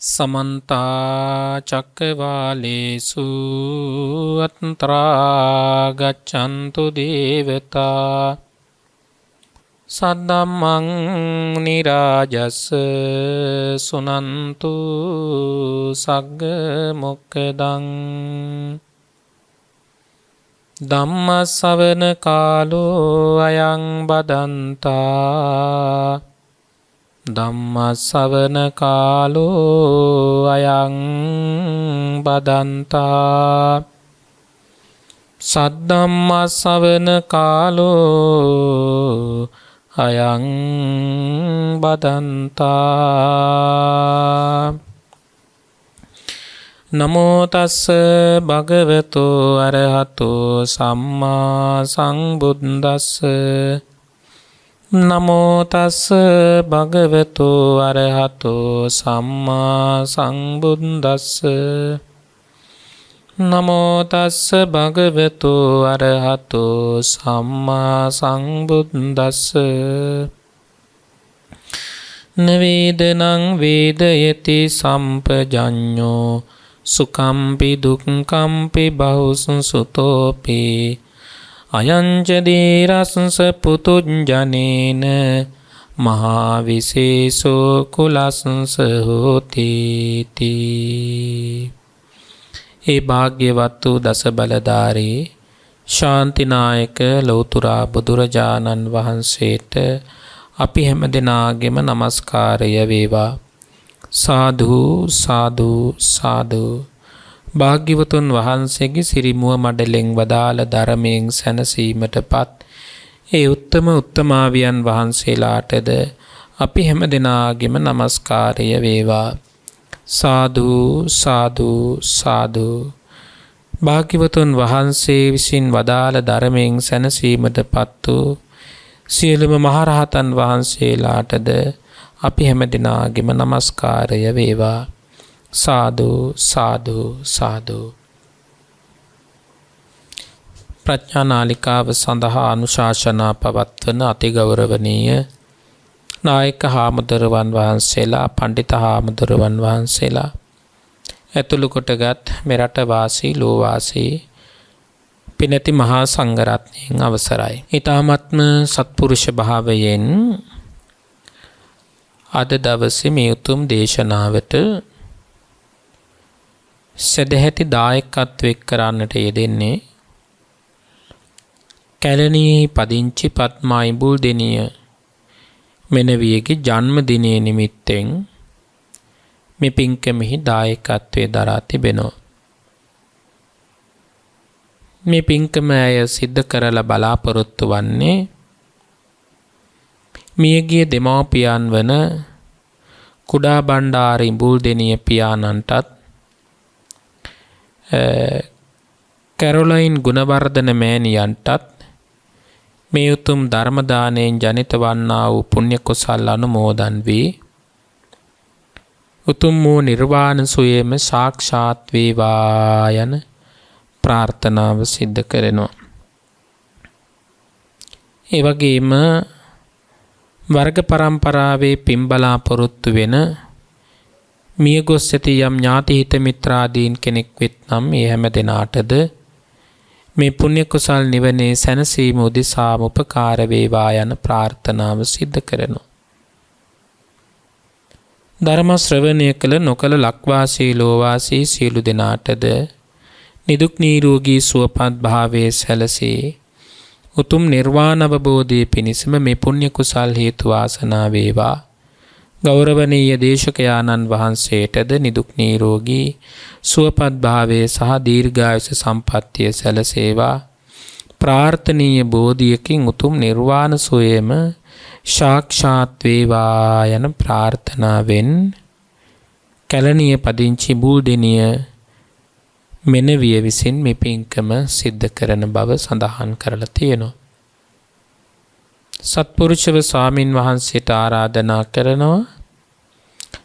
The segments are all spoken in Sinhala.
समन्ता चक्रवालेषु अत्रा गच्छन्तु देवता सद्धम्मं निराजस् सुनन्तु सग्ग मोक्खदं ධම්මස්සවන කාලෝ අයං බදන්තා ධම්මස්සවන කාලෝ අයං බදන්තා සද්ධම්මස්සවන කාලෝ අයං බදන්තා නමෝ තස්ස භගවතු අරහතෝ සම්මා සම්බුද්දස්ස නමෝ තස්ස භගවතු අරහතෝ සම්මා සම්බුද්දස්ස නමෝ තස්ස භගවතු අරහතෝ සම්මා සම්බුද්දස්ස නවේදනං වේදයති සම්පජඤ්ඤෝ සුකම්පි දුක්ඛම්පි බහුසුතෝපි අයංච දීරස්ස පුතුජ්ජනේන මහා විශේෂෝ කුලස්ස හෝති තී. ඒ භාග්‍යවත් වූ දස බලධාරී ශාන්තිනායක ලෞතුරා බුදුරජාණන් වහන්සේට අපි හැම දෙනාගේම নমස්කාරය වේවා. සාදු සාදු සාදු. භාග්‍යවතුන් වහන්සේගේ සිරිමුව මඩලෙන් වදාළ ධර්මයෙන් සැනසීමටපත් ඒ උත්තම උත්තමාවියන් වහන්සේලාටද අපි හැම දෙනාගේම নমස්කාරය වේවා. සාදු සාදු සාදු. භාග්‍යවතුන් වහන්සේ විසින් වදාළ ධර්මයෙන් සැනසීමටපත් වූ සියලුම මහරහතන් වහන්සේලාටද අපි හැම දෙනාගේම নমස්කාරය වේවා. සාදු සාදු සාදු. ප්‍රඥා නාලිකාව සඳහා අනුශාසනා පවත්වන අතිගෞරවනීය නායක හාමුදුරුවන් වහන්සේලා, පඬිත හාමුදුරුවන් වහන්සේලා ඇතුළු කොටගත් මෙරට වාසී ලෝ වාසී පිනති මහා සංඝරත්නයන් අවසරයි. ඊ타මත්ම සත්පුරුෂ භාවයෙන් අද දවසේ මේ උතුම් දේශනාවට සදැහැති දායකත්වයක් කරන්නට යෙදෙන්නේ කැලණියේ පදිංචි පත්මා ඉඹුල්දෙනිය මෙනවියගේ ජන්මදිනය නිමිත්තෙන් මේ පින්කමෙහි දායකත්වයේ දරා තිබෙනවා. මේ පින්කම අය සිද්ධ කරලා බලාපොරොත්තු වන්නේ මියගිය දෙමව්පියන් වන කුඩා බණ්ඩාර ඉඹුල්දෙනිය පියාණන්ටත් කැරොලයින් ගුණවර්ධන මෑණියන්ටත් මේ උතුම් ධර්ම දාණයෙන් ජනිත වන්නා වූ පුණ්‍ය කුසල් අනුමෝදන් වී උතුම් වූ නිර්වාණ සුවයම සාක්ෂාත් වේවා යන ප්‍රාර්ථනාව සිද්ධ කරනවා. ඒ වගේම වර්ග පරම්පරාවේ පින්බලාපොරොත්තු වෙන මියගොස් ඇති යම් ඥාති හිත මිත්‍රාදීන් කෙනෙක් වෙත්නම් ඒ හැම දෙනාටද මේ පුණ්‍ය කුසල් නිවනේ සැනසීම උදෙසාම උපකාර වේවා යන ප්‍රාර්ථනාව සිද්ධ කරනවා. ධර්ම ශ්‍රවණය කළ නොකළ ලක්වාසී ලෝවාසී සියලු දෙනාටද නිදුක් නිරෝගී සුවපත් භාවයේ සැලසී උතුම් නිර්වාණ අවබෝධයේ පිණිසම මේ පුණ්‍ය කුසල් හේතු වාසනා වේවා. ගෞරවනීය දේශකයාණන් වහන්සේටද නිදුක් නිරෝගී සුවපත් භාවයේ සහ දීර්ඝායුෂ සම්පන්නිය සැලසේවා. ප්‍රාර්ථනීය බෝධියකින් උතුම් නිර්වාණ සෝයම සාක්ෂාත් වේවා යන ප්‍රාර්ථනාවෙන් කැලණිය පදිංචි ඉඹුල්දෙනිය මෙනවිය විසින් මේ පින්කම සිද්ධ කරන බව සඳහන් කරලා තියෙනවා. සත්පුරුෂව ස්වාමින් වහන්සේට ආරාධනා කරනවා.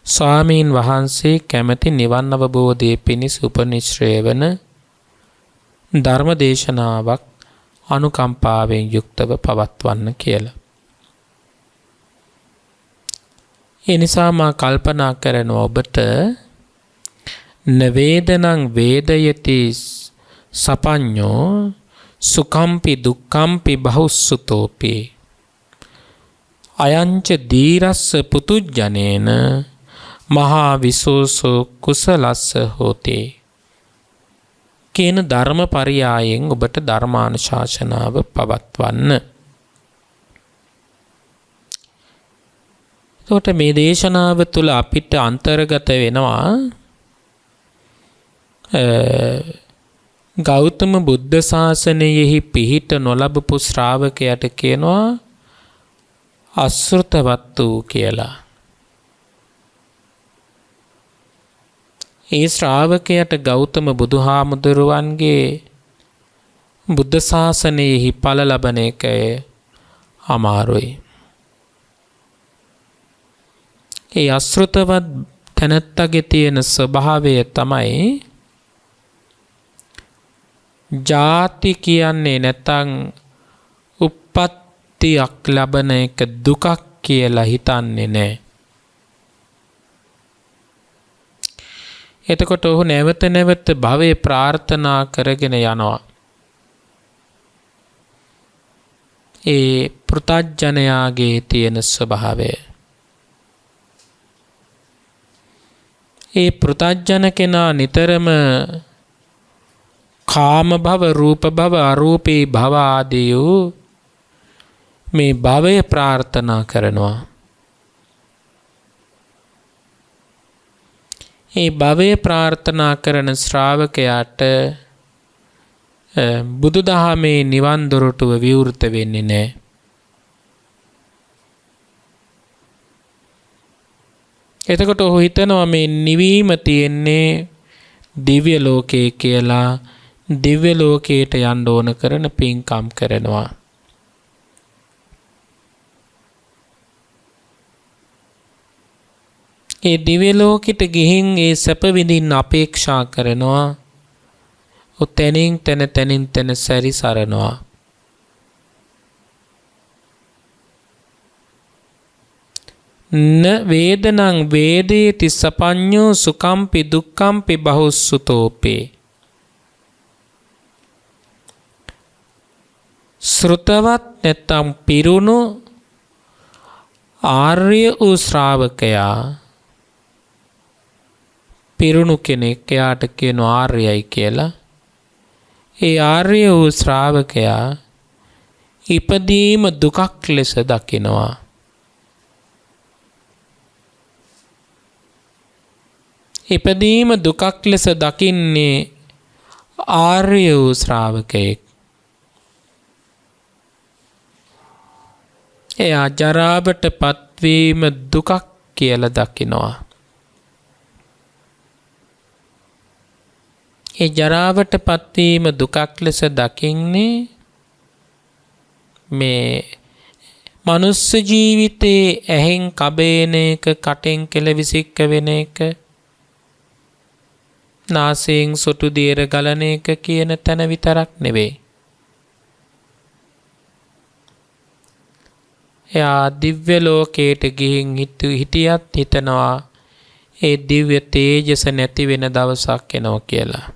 ස්වාමීන් වහන්සේ කැමැති නිවන් අවබෝධයේ පිණිස උපනිශ්‍රේ වන ධර්ම දේශනාවක් අනුකම්පාවෙන් යුක්තව පවත්වන්න කියලා. ඒ නිසා මා කල්පනා කරනවා ඔබට නවේදනං වේදයති සපඤ්ඤෝ සුඛම්පි දුක්ඛම්පි බහුස්සුතෝපි අයංච දීරස්ස පුතුජ්ජනේන මහා විසෝසෝ කුසලස්ස හෝති කියන ධර්ම පරියායෙන් ඔබට ධර්මානුශාසනාව පවත්වන්න. එතකොට මේ දේශනාව තුළ අපිට අන්තර්ගත වෙනවා ගෞතම බුද්ධ ශාසනයෙහි පිහිට නොලබපු ශ්‍රාවකයට කියනවා අසෘතවත් වූ කියලා. ඒ ශ්‍රාවකයට ගෞතම බුදුහාමුදුරුවන්ගේ බුද්ධ ශාසනයෙහි ඵල ලබන එක අමාරුයි. ඒ අසෘතවත් තැනැත්තගේ තියෙන ස්වභාවය තමයි ජාති කියන්නේ නැතන් උප්පත්තියක් ලබන එක දුකක් කියලා හිතන්නේ නැහැ. එතකොට ඔහු නැවත නැවත භවයේ ප්‍රාර්ථනා කරගෙන යනවා. ඒ පෘථග්ජනයාගේ තියෙන ස්වභාවය. ඒ පෘථග්ජන කෙනා නිතරම කාම භව, රූප භව, අරූපී භව ආදී වූ මේ භවය ප්‍රාර්ථනා කරනවා. ඒ භවය ප්‍රාර්ථනා කරන ශ්‍රාවකයාට බුදුදහමේ නිවන් දොරටුව විවෘත වෙන්නේ නැහැ. එතකොට ඔහු හිතනවා මේ නිවීම තියෙන්නේ දිව්‍ය ලෝකයේ කියලා. දිව්‍ය ලෝකයට යන්න ඕන කරන පින්කම් කරනවා. ඒ දිව්‍ය ලෝකෙට ගිහින් ඒ සැප විඳින්න අපේක්ෂා කරනවා. තැනින් තැන සැරිසරනවා. න වේදනං වේදේති සපඤ්ඤෝ සුඛම්පි දුක්ඛම්පි බහුස්සුතෝපේ ශ්‍රුතවත් නැත්නම් පිරුණු ආර්ය වූ ශ්‍රාවකයා පිරුණු කෙනෙක් එයාට කියනවා ආර්යයි කියලා. ඒ ආර්ය වූ ශ්‍රාවකයා ඉපදීම දුකක් ලෙස දකිනවා. ඉපදීම දුකක් ලෙස දකින්නේ ආර්ය වූ ශ්‍රාවකයෙක්. එයා ජරාවට පත්වීම දුකක් කියලා දකිනවා. ඒ ජරාවට පත්වීම දුකක් ලෙස දකින්නේ මේ මනුස්ස ජීවිතේ ඇහෙන් කබේන එක, කටෙන් කෙලවිසික්ක වෙන එක, නාසයෙන් සොටු දියර ගලන එක කියන තැන විතරක් නෙවෙයි. එයා දිව්‍ය ලෝකයට ගිහින් හිටියත් හිතනවා ඒ දිව්‍ය තේජස නැති වෙන දවසක් එනවා කියලා.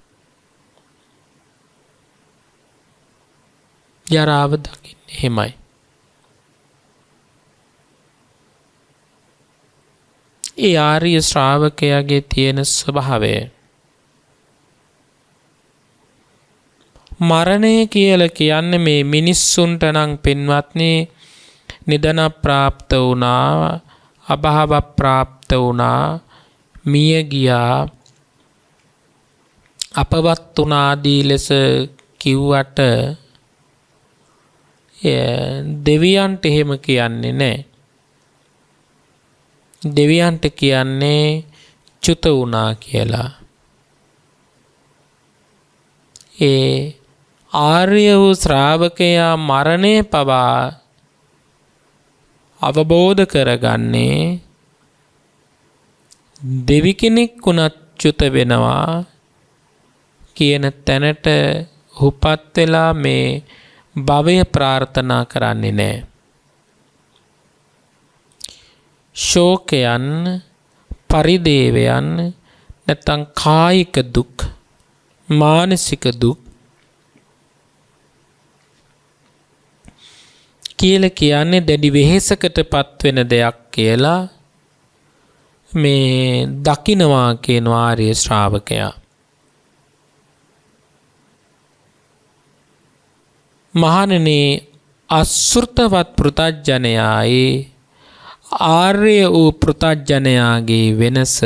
ජරාව දකින්නේ එහෙමයි. ඒ ආර්ය ශ්‍රාවකයාගේ තියෙන ස්වභාවය. මරණය කියලා කියන්නේ මේ මිනිස්සුන්ට නම් පින්වත්නි නිදන ප්‍රාප්ත වුණා, අභාව ප්‍රාප්ත වුණා, මිය ගියා, අපවත් වුණා ආදී ලෙස කිව්වට දෙවියන්ට එහෙම කියන්නේ නැහැ. දෙවියන්ට කියන්නේ චුත වුණා කියලා. ඒ ආර්ය වූ ශ්‍රාවකයා මරණය පවා අවබෝධ කරගන්නේ දෙවි කෙනෙක් වුණත් චුත වෙනවා කියන තැනට උපත් වෙලා මේ භවය ප්‍රාර්ථනා කරන්නේ නැහැ. ශෝකයන්, පරිදේවයන්, නැත්නම් කායික දුක්, මානසික දුක් කියලා කියන්නේ දැඩි වෙහෙසකටපත් වෙන දෙයක් කියලා මේ දකින්නවා කියන ආර්ය ශ්‍රාවකයා. මහණෙනි, අසෘතවත් පෘථග්ජනයායි ආර්ය වූ පෘථග්ජනයාගේ වෙනස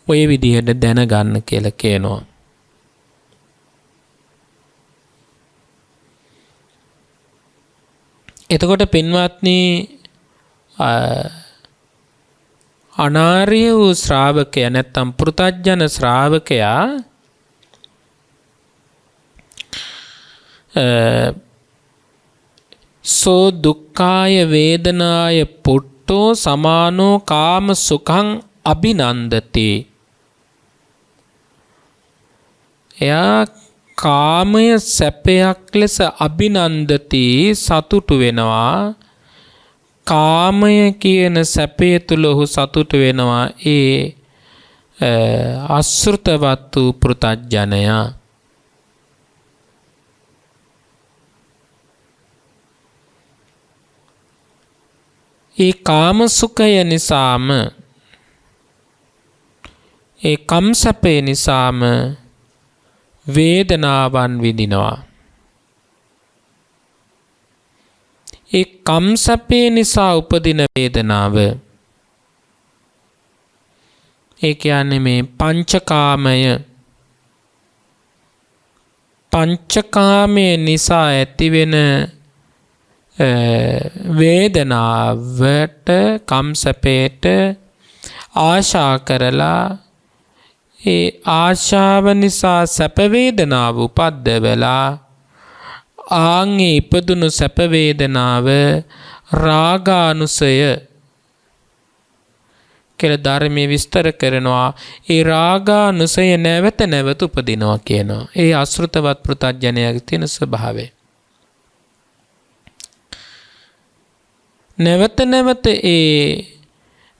ඔය විදිහට දැනගන්න කියලා කියනවා. එතකොට පින්වත්නි, අනාර්ය වූ ශ්‍රාවකයා නැත්නම් පෘථග්ජන ශ්‍රාවකයා සෝ දුක්ඛාය වේදනාය පුට්ටෝ සමානෝ කාම සුඛං අභිනන්දති. එයා කාමය සැපයක් ලෙස අභිනන්දති, සතුටු වෙනවා. කාමය කියන සැපය තුල ඔහු සතුටු වෙනවා. ඒ අසෘතවත් වූ පෘථග්ජනයා. ඒ කාම සුඛය නිසාම, ඒ කම්සපේ නිසාම වේදනාවන් විඳිනවා. ඒ කම්සපේ නිසා උපදින වේදනාව, ඒ කියන්නේ මේ පංචකාමයේ නිසා ඇතිවෙන වේදනාවට, කම්සපේට ආශා කරලා ඒ ආශාව නිසා සැප වේදනාව උපද්දවලා ආන්ගේ ඉපදුණු සැප වේදනාව රාගානුසය කියලා ධර්මයේ විස්තර කරනවා. ඒ රාගානුසය නැවත නැවත උපදිනවා කියනවා. ඒ අසෘතවත් පෘථග්ජනයාගේ තියෙන ස්වභාවය. නැවත නැවත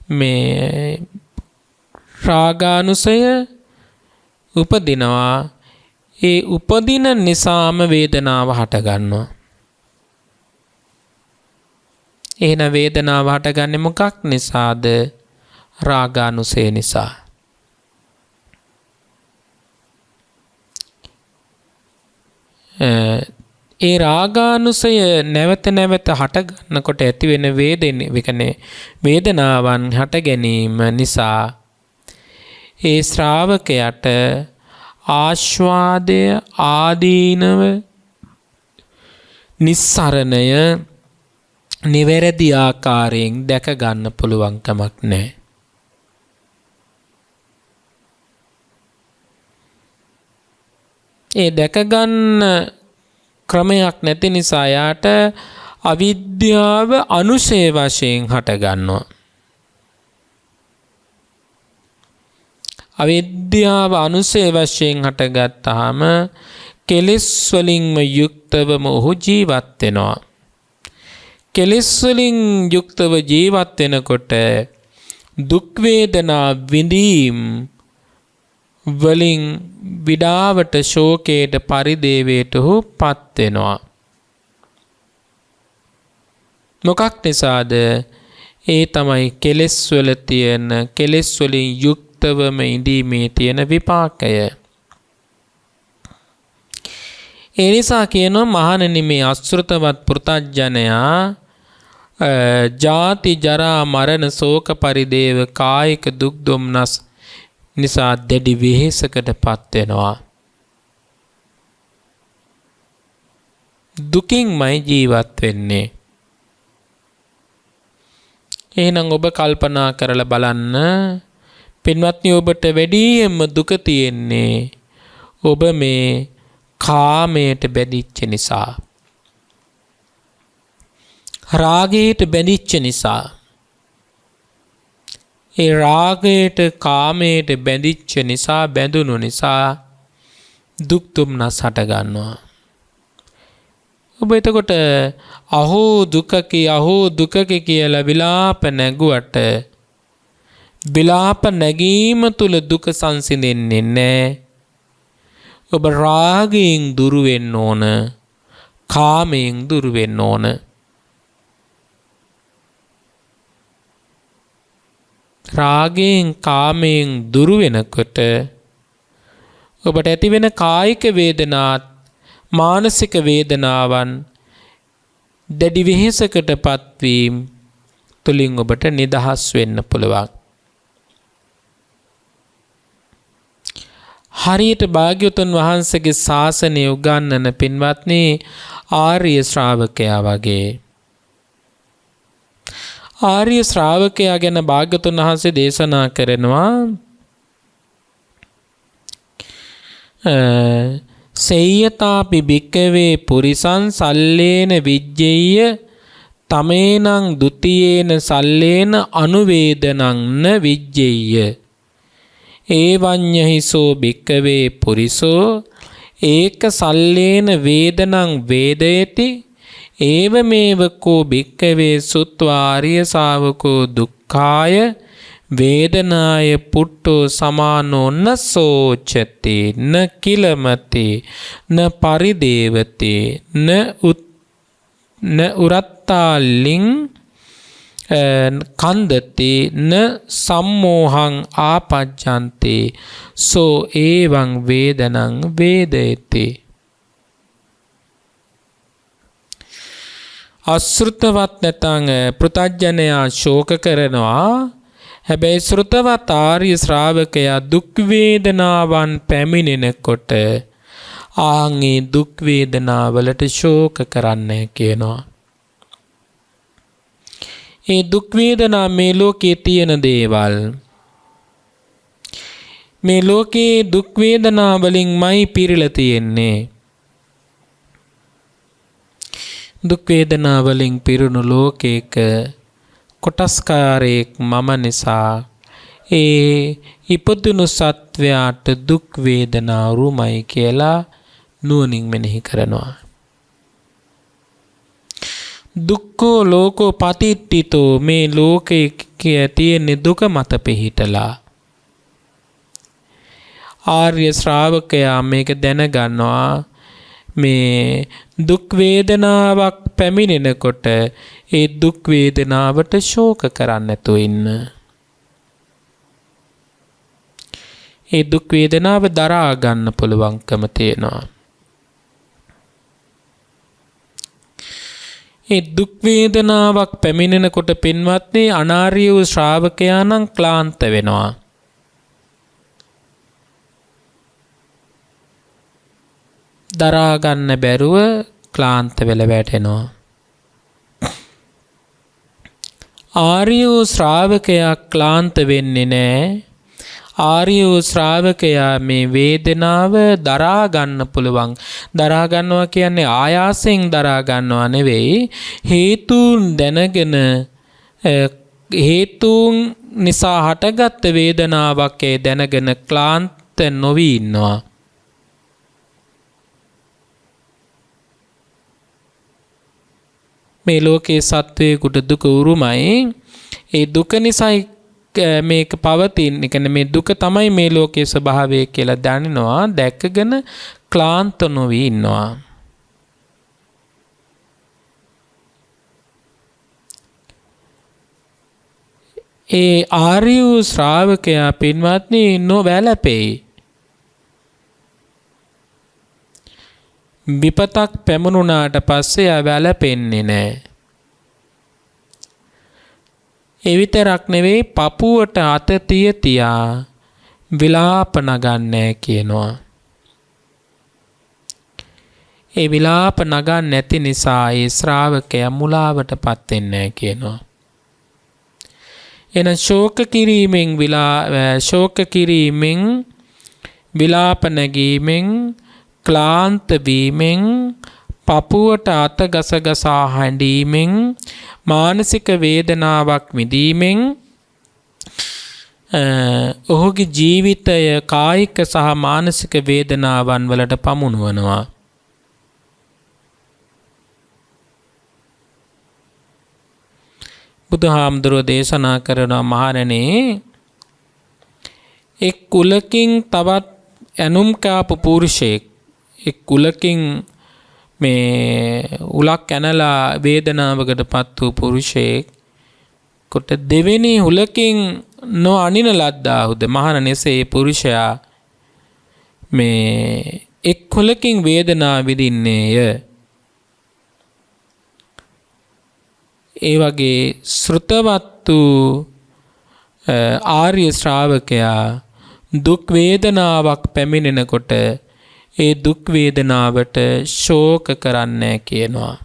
මේ රාගානුසය උපදිනවා. ඒ උපදින නිසාම වේදනාව හට ගන්නවා. එහෙනම් වේදනාව හටගන්නේ මොකක් නිසාද? රාගානුසය නිසා. ඒ රාගානුසය නැවත නැවත හටගන්නකොට ඇතිවෙන වේදනාවන් හට ගැනීම නිසා ඒ ශ්‍රාවකයට ආස්වාදය, ආදීනව, නිස්සරණය නිවැරදි ආකාරයෙන් දැක ගන්න පුළුවන් කමක් නැහැ. ඒ දැක ගන්න ක්‍රමයක් නැති නිසා යාට අවිද්‍යාව අනුසය වශයෙන් හට ගන්නවා. අවිද්‍යාව අනුසය වශයෙන් හටගත්තාම කෙලෙස් වලින්ම යුක්තවම ඔහු ජීවත් වෙනවා. කෙලෙස් වලින් යුක්තව ජීවත් වෙනකොට දුක් වේදනා විඳීම් වලින් විඩාවට, ශෝකයට, පරිදේවයට ඔහු පත් වෙනවා. මොකක් නිසාද? ඒ තමයි කෙලෙස් වල තියෙන, කෙලෙස් වලින් යුක්තවම ඉඳීමේ තියෙන විපාකය. ඒ නිසා කියනවා මහණෙනි, මේ අසෘතවත් පෘථග්ජනයා ජාති, ජරා, මරණ, ශෝක, පරිදේව, කායික දුක් දුම්නස් නිසා දැඩි වෙහෙසකටපත් වෙනවා. දුකින්මයි ජීවත් වෙන්නේ. එහෙනම් ඔබ කල්පනා කරලා බලන්න පින්වත්නි, ඔබට වැඩියෙන්ම දුක තියෙන්නේ ඔබ මේ කාමයට බැඳිච්ච නිසා, රාගයට බැඳිච්ච නිසා. ඒ රාගයට, කාමයට බැඳිච්ච නිසා, බැඳුණු නිසා දුක් දුම්නස් හට ගන්නවා. ඔබ එතකොට අහෝ දුකකි, අහෝ දුකකි කියලා විලාප නැගුවට විලාප නැගීම තුල දුක සංසිඳෙන්නේ නැහැ. ඔබ රාගයෙන් දුරු වෙන්න ඕන. කාමයෙන් දුරු වෙන්න ඕන. රාගයෙන් කාමයෙන් දුරු වෙනකොට ඔබට ඇතිවෙන කායික වේදනාත් මානසික වේදනාවන් දැඩි වෙහෙසකටපත් වීම තුලින් ඔබට නිදහස් වෙන්න පුළුවන්. හරියට භාග්‍යවතුන් වහන්සේගේ ශාසනය උගන්වන පින්වත්නි ආර්ය ශ්‍රාවකයා වගේ. ආර්ය ශ්‍රාවකයා ගැන භාග්‍යවතුන් වහන්සේ දේශනා කරනවා සේයතාපි භික්කවේ පුරිසං සල්ලේන විජ්ජෙය්‍ය තමේනං ဒ ුතියේන සල්ලේන අනුවේදනං න විජ්ජෙය්‍ය ඒවඤ්ඤහිසෝ භික්කවේ පුරිසෝ ඒක සල්ලේන වේදනං වේදයති ඒවමේව කෝ භික්කවේ සුත්වා ආර්ය ශාවකෝ දුක්ඛාය වේදනාය පුට්ටෝ සමානෝ න සෝචති න කිලමති න පරිදේවති න උරත්තාලින් කන්දති න සම්මෝහං ආපජ්ජන්ති සෝ ඒවං වේදනං වේදේති. අශෘතවත් නැතං පෘතජ්ජනයා ශෝක කරනවා. හැබැයි ශ්‍රුතවත් ආර්ය ශ්‍රාවකයා දුක් වේදනාවන් පැමිණෙනකොට ආන්ගේ දුක් වේදනාවලට ශෝක කරන්නේ කියනවා. ඒ දුක් වේදනා මේ ලෝකයේ තියෙන දේවල්. මේ ලෝකයේ දුක් වේදනා වලින්මයි පිරීලා තියෙන්නේ. දුක් වේදනා වලින් පිරුණු ලෝකයක කොටස්කාරයෙක් මම නිසා ඒ ඉපදුණු සත්වයාට දුක් වේදනා උරුමයි කියලා නුවණින් මෙනෙහි කරනවා. දුක්ඛෝ ලෝකෝ පතිට්ඨිතෝ මේ ලෝකයේ තියෙන දුක මත පිහිටලා. ආර්ය ශ්‍රාවකයා මේක දැනගන්නවා. මේ දුක් වේදනාවක් පැමිණෙනකොට ඒ දුක් වේදනාවට ශෝක කරන්න නැතුව ඉන්න. ඒ දුක් වේදනාව දරා ගන්න පුළුවන්කම තියෙනවා. ඒ දුක් වේදනාවක් පැමිණෙනකොට පින්වත්නි අනාර්ය වූ ශ්‍රාවකයා නම් ක්ලාන්ත වෙනවා. දරා ගන්න බැරුව ක්ලාන්ත වෙලා වැටෙනවා. ආර්ය වූ ශ්‍රාවකයා ක්ලාන්ත වෙන්නේ නැහැ. ආර්ය වූ ශ්‍රාවකයා මේ වේදනාව දරා ගන්න පුළුවන්. දරා ගන්නවා කියන්නේ ආයාසයෙන් දරා ගන්නවා නෙවෙයි. හේතුන් දැනගෙන හේතුන් නිසා හටගත් වේදනාවක් ඒ දැනගෙන ක්ලාන්ත නොවි ඉන්නවා. මේ ලෝකයේ සත්වයකට දුක උරුමයි. ඒ දුක නිසායි මේක පවතින. ඒ කියන්නේ මේ දුක තමයි මේ ලෝකයේ ස්වභාවය කියලා දනිනවා. දැකගෙන ක්ලාන්ත නොවි ඉන්නවා. ඒ ආර්ය ශ්‍රාවකයා පින්වත්නි නොවැළපෙයි. විපතක් පැමුණුනාට පස්සේ ආ වැළපෙන්නේ නැහැ. ඒ විතරක් නෙවෙයි පපුවට අත තියා විලාප නගන්නේ කියනවා. ඒ විලාප නගන්නේ නැති නිසා ඒ ශ්‍රාවකයා මුලාවටපත් වෙන්නේ කියනවා. එන ශෝක කිරීමෙන් විලාප නැගීමෙන් ක්ලාන්ත වීමෙන් පපුවට අත ගසගසා හැඬීමෙන් මානසික වේදනාවක් විඳීමෙන් ඔහුගේ ජීවිතය කායික සහ මානසික වේදනාවන් වලට පමුණුවනවා. බුදුහාමුදුරුවෝ දේශනා කරන මහණෙනි එක් කුලකින් තවත් ඇනුම් කාපු පුරුෂයෙක් එක් කුලකින් මේ උලක් ඇනලා වේදනාවකට පත් වූ පුරුෂයෙක් කොට දෙවෙනි හුලකින් නොඅනින ලද්දාහුද මහණෙනිසේ පුරුෂයා මේ එක් කුලකින් වේදනාව විඳින්නේය. ඒ වගේ ශ්‍රුතවත් වූ ආර්ය ශ්‍රාවකයා දුක් වේදනාවක් පැමිණෙනකොට ඒ දුක් වේදනාවට ශෝක කරන්නේ කියනවා.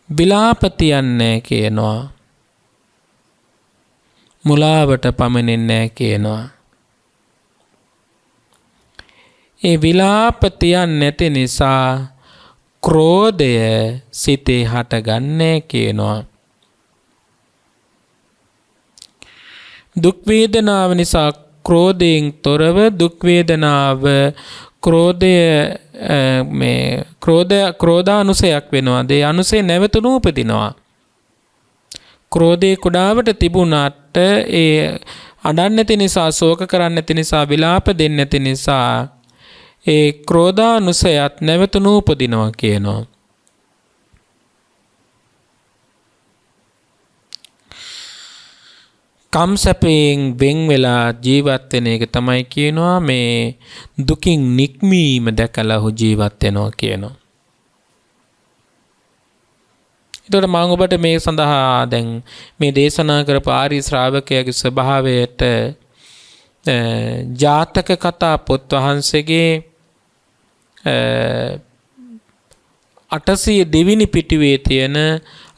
විලාපතියන්නේ කියනවා. මුලාවට පමනෙන්නේ කියනවා. ඒ විලාපතියන් නැති නිසා ක්‍රෝධය සිතේ හටගන්නේ කියනවා. දුක් වේදනාව නිසා ක්‍රෝධයෙන් තොරව දුක් වේදනාව ක්‍රෝධානුසයක් වෙනවා. ඒ අනුසය නැවත නූපදිනවා. ක්‍රෝධේ කුඩාවට තිබුණාට ඒ අඬන්නේ නැති නිසා, ශෝක කරන්නේ නැති නිසා, විලාප දෙන්නේ නැති නිසා ඒ ක්‍රෝධානුසයත් නැවත නූපදිනවා කියනවා. කම්සපයෙන් වෙන් වෙලා ජීවත් වෙන එක තමයි කියනවා මේ දුකින් නික්මීම දැකලා ඔහු ජීවත් වෙනවා කියනවා. එතකොට මම ඔබට මේ සඳහා දැන් මේ දේශනා කරපු ආර්ය ශ්‍රාවකයාගේ ස්වභාවයට ජාතක කතා පොත් වහන්සේගේ 802 වෙනි පිටුවේ තියෙන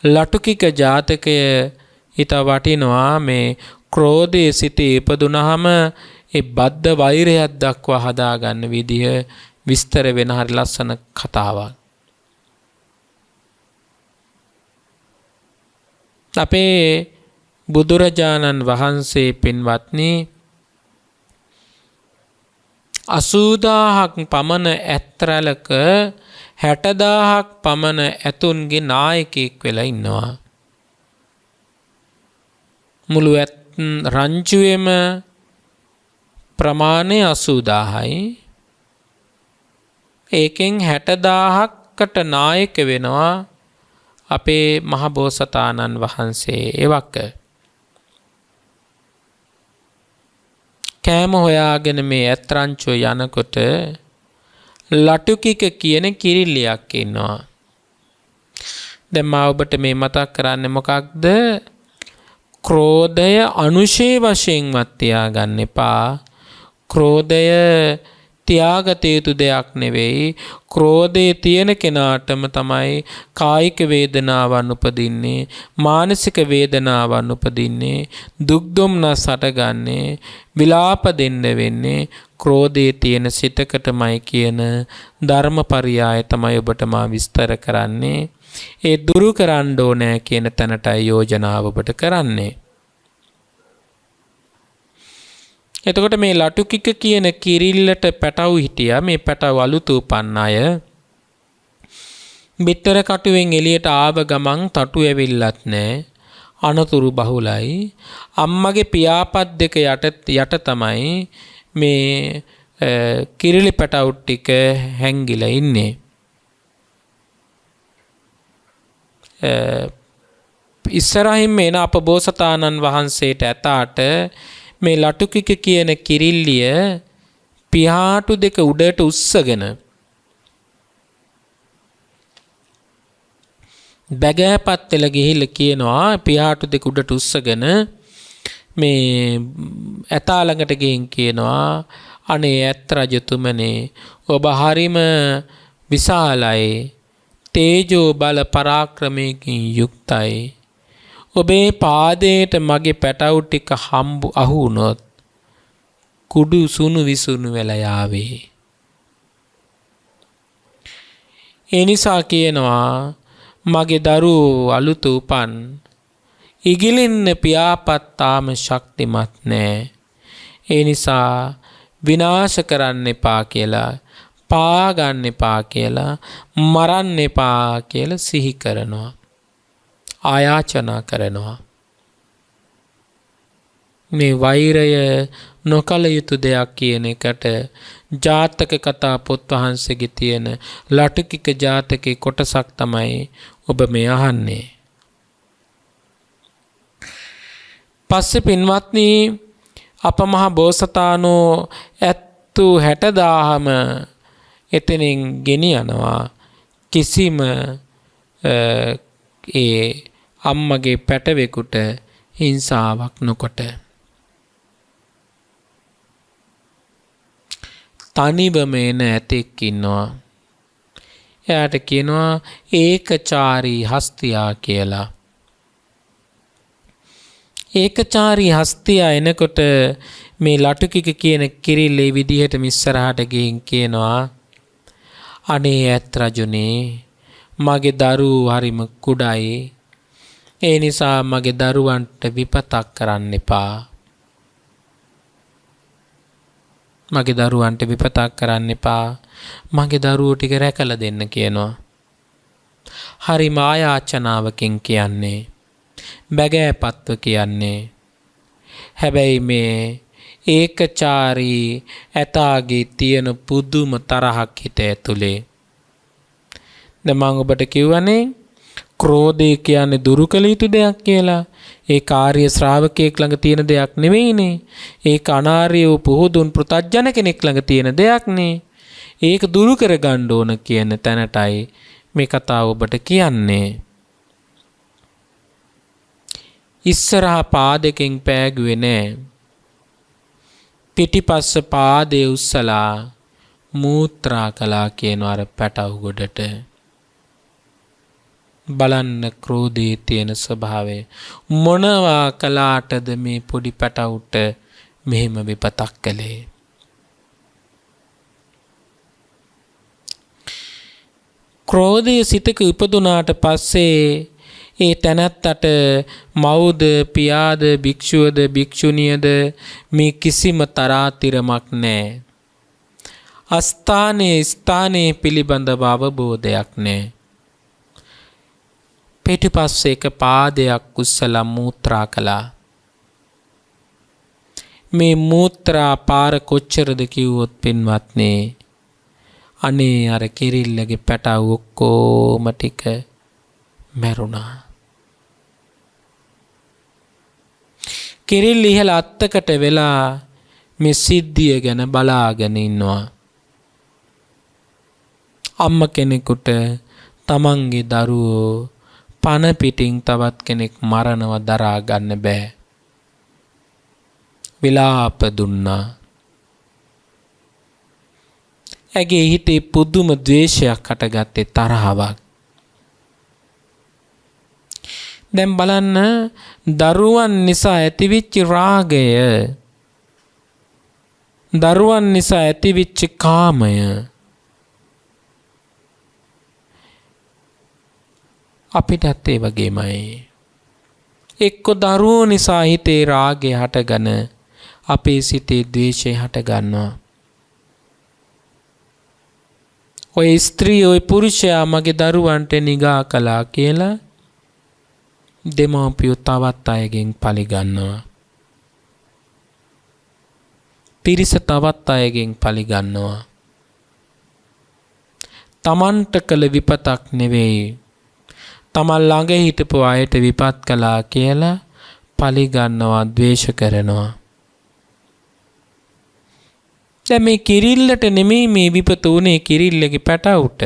ලටුකික ජාතකය ඊට වටිනවා. මේ ක්‍රෝධයේ සිටේ ඉපදුනහම ඒ බද්ධ වෛරයක් දක්වා හදාගන්න විදිහ විස්තර වෙන හරි ලස්සන කතාවක්. අපේ බුදුරජාණන් වහන්සේ පින්වත්නි 80000ක් පමණ ඇත්රලක 60000ක් පමණ ඇතුන්ගේ නායකයෙක් වෙලා ඉන්නවා. මුළු රංචුවේම ප්‍රමාණය 80000යි. ඒකෙන් 60000කට නායක වෙනවා අපේ මහබෝසතාණන් වහන්සේ. එවක කෑම හොයාගෙන මේ ඇත්රංචුව යනකොට ලටුකික කියන කිරිල්ලියක් ඉන්නවා. දැන් මම ඔබට මේ මතක් කරන්නේ මොකක්ද? ක්‍රෝධය අනුශේ වශයෙන්වත් තියාගන්න එපා. ක්‍රෝධය තියාගත යුතු දෙයක් නෙවෙයි. ක්‍රෝධයේ තියෙන කෙනාටම තමයි කායික වේදනාවන් උපදින්නේ, මානසික වේදනාවන් උපදින්නේ, දුක් දුම්නස් හටගන්නේ, විලාප දෙන්න වෙන්නේ ක්‍රෝධයේ තියෙන සිතකටමයි කියන ධර්මපරියාය තමයි ඔබට මා විස්තර කරන්නේ. ඒ දුරු කරන්න ඕනෑ කියන තැනටයි යෝජනාව ඔබට කරන්නේ. එතකොට මේ ලටුකික කියන කිරිල්ලට පැටවු හිටියා. මේ පැටව අලුත උපන් අය. බිත්තර කටුවෙන් එළියට ආව ගමන් තටු ඇවිල්ලත් නැහැ. අනතුරු බහුලයි. අම්මගේ පියාපත් දෙක යට තමයි මේ කිරිලි පැටවු ටික හැංගිලා ඉන්නේ. ඉස්සරහින් එන අපබෝසතාණන් වහන්සේට ඇතාට මේ ලටුකික කියන කිරිල්ලිය පියාටු දෙක උඩට උස්සගෙන බැගෑපත් වෙලා ගිහිල්ලා කියනවා පියාටු දෙක උඩට උස්සගෙන මේ ඇතා ළඟට ගිහින් කියනවා අනේ ඇත් රජතුමනේ ඔබ හරිම විශාලයි තේජෝ බල පරාක්‍රමයකින් යුක්තයි. ඔබේ පාදයට මගේ පැටවු ටික අහු වුණොත් කුඩු සුණු විසුණු වෙලා යාවේ. ඒ නිසා කියනවා මගේ දරුවෝ අලුත උපන් ඉගිලින්න පියාපත් තාම ශක්තිමත් නැහැ. ඒ නිසා විනාශ කරන්න එපා කියලා, පා ගන්න එපා කියලා, මරන්න එපා කියලා සිහි කරනවා. ආයාචනා කරනවා. මේ වෛරය නොකළ යුතු දෙයක් කියන එකට ජාතක කතා පොත් වහන්සේගේ තියෙන ලටුකික ජාතකේ කොටසක් තමයි ඔබ මේ අහන්නේ. පස්සේ පින්වත්නි අප මහ බෝසතාණෝ ඇත්තු 60000ම එතනින් ගෙනියනවා කිසිම ඒ අම්මගේ පැටවෙකුට හිංසාවක් නොකොට. තනිවම එන ඇතෙක් ඉන්නවා. එයාට කියනවා ඒකචාරී හස්තියා කියලා. ඒකචාරී හස්තියා එනකොට මේ ලටුකික කියන කිරිල්ලේ විදිහට ඉස්සරහට ගිහින් කියනවා අනේ ඇත් රජුනේ මගේ දරුවෝ හරිම කුඩායි. ඒ නිසා මගේ දරුවන්ට විපතක් කරන්න එපා. මගේ දරුවන්ට විපතක් කරන්න එපා. මගේ දරුවෝ ටික රැකලා දෙන්න කියනවා. හරි මායාචනාවකින් කියන්නේ. බැගෑපත්ව කියන්නේ. හැබැයි මේ ඒකචාරී ඇතාගේ තියෙන පුදුම තරහක් හිත ඇතුලේ. දැන් මම ඔබට කිව්වනේ ක්‍රෝධය කියන්නේ දුරු කළ යුතු දෙයක් කියලා. ඒ කාර්ය ශ්‍රාවකයෙක් ළඟ තියෙන දෙයක් නෙවෙයිනේ. ඒක අනාර්ය වූ පුහුදුන් පෘතජන කෙනෙක් ළඟ තියෙන දෙයක්නේ. ඒක දුරු කර ගන්න ඕන කියන තැනටයි මේ කතාව ඔබට කියන්නේ. ඉස්සරහා පාදයෙන් පෑගුවේ නෑ. පිටිපස්ස පාදේ උස්සලා මූත්‍රා කළා කියන අර පැටව ගොඩට. බලන්න ක්‍රෝධයේ තියෙන ස්වභාවය. මොනවා කළාටද මේ පොඩි පැටවුට මෙහෙම විපතක් කළේ? ක්‍රෝධය සිතක ඉපදුනාට පස්සේ ඒ තැනැත්තට මව්ද පියාද භික්ෂුවද භික්ෂුණියද මේ කිසිම තරාතිරමක් නැහැ. ස්ථානයේ පිළිබඳව අවබෝධයක් නැහැ. පිටිපස්සේ එක පාදයක් උස්සලා මූත්‍රා කළා. මේ මූත්‍රා පාර කොච්චරද කිව්වොත් පින්වත්නි අනේ අර කිරිල්ලගේ පැටව ඔක්කොම ටික මැරුණා. කිරිල්ල ඉහළ අත්තකට වෙලා මේ සිද්ධිය ගැන බලාගෙන ඉන්නවා. අම්ම කෙනෙකුට තමන්ගේ දරුවෝ පන පිටින් තවත් කෙනෙක් මරණව දරා ගන්න බෑ. විලාප දුන්නා. ඇගේ හිතේ පුදුම ද්වේෂයක් හටගත්තේ, තරහාවක්. දැන් බලන්න දරුවන් නිසා ඇතිවිච්ච රාගය, දරුවන් නිසා ඇතිවිච්ච කාමය අපිටත් ඒ වගේමයි. එක්ක දරුවෝ නිසා හිතේ රාගය හටගෙන අපේ සිතේ ද්වේෂය හටගන්නවා. ඔය ස්ත්‍රී ඔය පුරුෂයා මගේ දරුවන්ට නිගා කළා කියලා දෙමව්පියෝ තවත් අයගෙන් පලි ගන්නවා. පිරිස තවත් අයගෙන් පලි ගන්නවා. තමන්ට කළ විපතක් නෙවෙයි, තමන් ළඟ හිටපු අයට විපත් කළා කියලා පලි ගන්නවා, ද්වේෂ කරනවා. දැන් මේ කිරිල්ලට නෙමෙයි මේ විපත උනේ, කිරිල්ලගේ පැටවුට.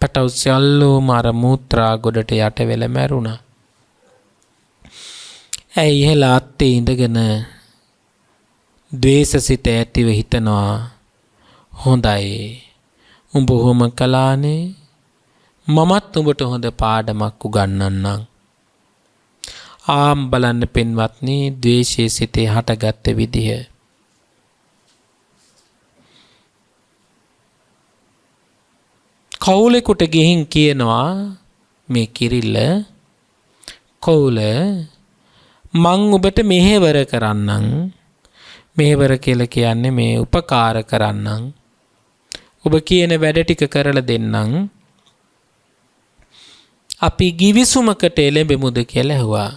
පැටවු සියල්ලෝම අර මූත්‍රා ගොඩට යට වෙලා මැරුණා. ඇයි ඉහළ අත්තේ ඉඳගෙන ද්වේෂසිත ඇතිව හිතනවා, හොඳයි උඹ හොම කළානේ, මමත් උඹට හොඳ පාඩමක් උගන්වන්නම්. ආම් බලන්න පින්වත්නි, ද්වේෂයේ සිතේ හටගත්ත විදිහ. කවුලෙකුට ගිහින් කියනවා මේ කිරිල්ල, කවුල මං ඔබට මෙහෙවර කරන්නම්. මෙහෙවර කියලා කියන්නේ මේ උපකාර කරන්නම්. ඔබ කියන වැඩ ටික කරලා දෙන්නම්. අපි givisumකට එළඹෙමුද කියලා ඇහුවා.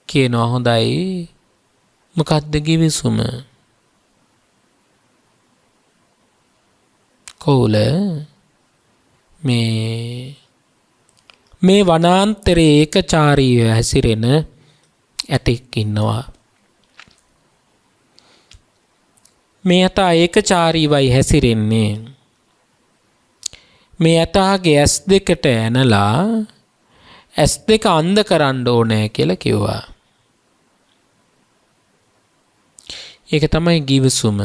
කියනවා හොඳයි. මොකක්ද givisum? කෝල මේ වනාන්තරයේ ඒකචාරීව හැසිරෙන ඇතෙක් ඉන්නවා. මේ ඇතා ඒකචාරීවයි හැසිරෙන්නේ. මේ ඇතාගේ ඇස් දෙකට ඇනලා ඇස් දෙක අන්ධ කරන්න ඕනෑ කියලා කිව්වා. ඒක තමයි givisum.